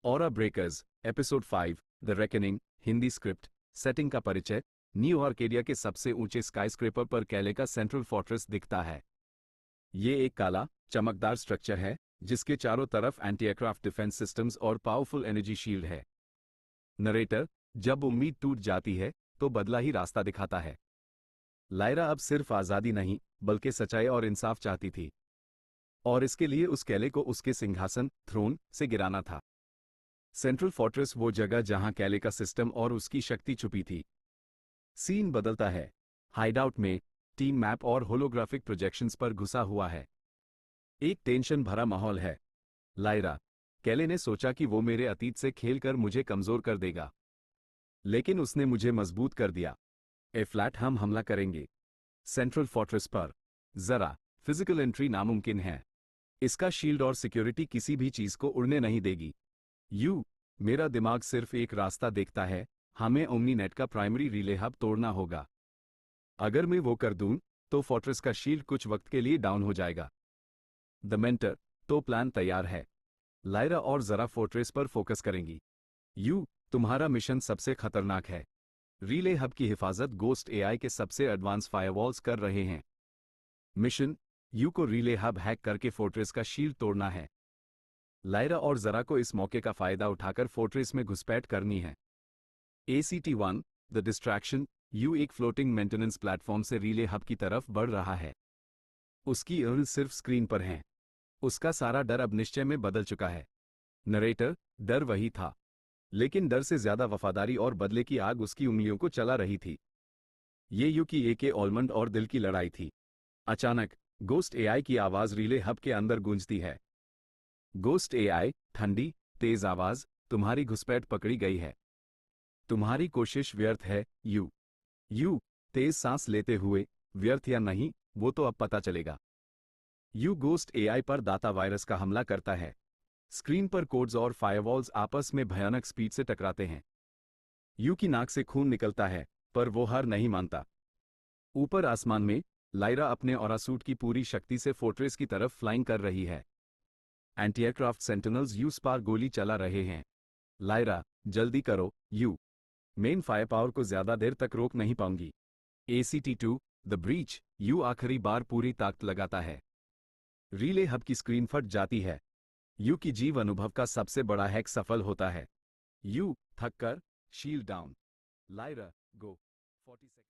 Aura breakers episode 5 the reckoning Hindi script setting का परिचय। New Arcadia के सबसे ऊंचे स्काईस्क्रेपर पर कैले का सेंट्रल फोर्ट्रेस दिखता है। ये एक काला चमकदार स्ट्रक्चर है जिसके चारों तरफ एंटी एयरक्राफ्ट डिफेंस सिस्टम्स और पावरफुल एनर्जी शील्ड है। नरेटर, जब उम्मीद टूट जाती है तो बदला ही रास्ता दिखाता है। लायरा अब सिर्फ आज़ादी नहीं बल्कि सच्चाई और इंसाफ चाहती थी, और इसके लिए उस कैले को उसके सिंहासन थ्रोन से गिराना था। सेंट्रल फोर्ट्रेस वो जगह जहां कैले का सिस्टम और उसकी शक्ति छुपी थी। सीन बदलता है। हाइडआउट में टीम मैप और होलोग्राफिक प्रोजेक्शंस पर घुसा हुआ है। एक टेंशन भरा माहौल है। लायरा, कैले ने सोचा कि वो मेरे अतीत से खेलकर मुझे कमजोर कर देगा, लेकिन उसने मुझे मजबूत कर दिया। ए फ्लैट हम हमला करेंगे सेंट्रल फोर्ट्रेस पर। जरा फिजिकल एंट्री नामुमकिन है। इसका शील्ड और सिक्योरिटी किसी भी चीज को उड़ने नहीं देगी। मेरा दिमाग सिर्फ एक रास्ता देखता है। हमें ओमनीनेट का प्राइमरी रिले हब तोड़ना होगा। अगर मैं वो कर दूं तो फोर्ट्रेस का शील्ड कुछ वक्त के लिए डाउन हो जाएगा। द मेंटर, तो प्लान तैयार है। लायरा और जरा फोर्ट्रेस पर फोकस करेंगी। तुम्हारा मिशन सबसे खतरनाक है। रिले हब की हिफाजत गोस्ट एआई के सबसे एडवांस फायरवॉल्स कर रहे हैं। मिशन, को रिले हब हैक करके फोर्ट्रेस का शील्ड तोड़ना है। लायरा और जरा को इस मौके का फायदा उठाकर फोर्ट्रेस में घुसपैठ करनी है। ACT-1 द डिस्ट्रैक्शन, एक फ्लोटिंग मेंटेनेंस प्लेटफॉर्म से रिले हब की तरफ बढ़ रहा है। उसकी अर्ल सिर्फ स्क्रीन पर हैं। उसका सारा डर अब निश्चय में बदल चुका है। नरेटर, डर वही था, लेकिन डर से ज्यादा वफादारी और बदले की आग उसकी उंगलियों को चला रही थी। ये की AK ऑलमंड और दिल की लड़ाई थी। अचानक गोस्ट एआई की आवाज रिले हब के अंदर गूंजती है। गोस्ट एआई, ठंडी तेज आवाज, तुम्हारी घुसपैठ पकड़ी गई है। तुम्हारी कोशिश व्यर्थ है। तेज सांस लेते हुए, व्यर्थ या नहीं वो तो अब पता चलेगा। गोस्ट एआई पर दाता वायरस का हमला करता है। स्क्रीन पर कोड्स और फायरवॉल्स आपस में भयानक स्पीड से टकराते हैं। की नाक से खून निकलता है, पर वो हार नहीं मानता। ऊपर आसमान में लायरा अपने ऑरा सूट की पूरी शक्ति से फोर्ट्रेस की तरफ फ्लाइंग कर रही है। एंटी एयरक्राफ्ट सेंटिनल्स पार गोली चला रहे हैं। लायरा, जल्दी करो। मेन फायर पावर को ज्यादा देर तक रोक नहीं पाऊंगी। ACT-2 द ब्रीच, आखिरी बार पूरी ताकत लगाता है। रिले हब की स्क्रीन फट जाती है। की जीव अनुभव का सबसे बड़ा हैक सफल होता है। थक कर शील्ड डाउन। लायरा, गो। 40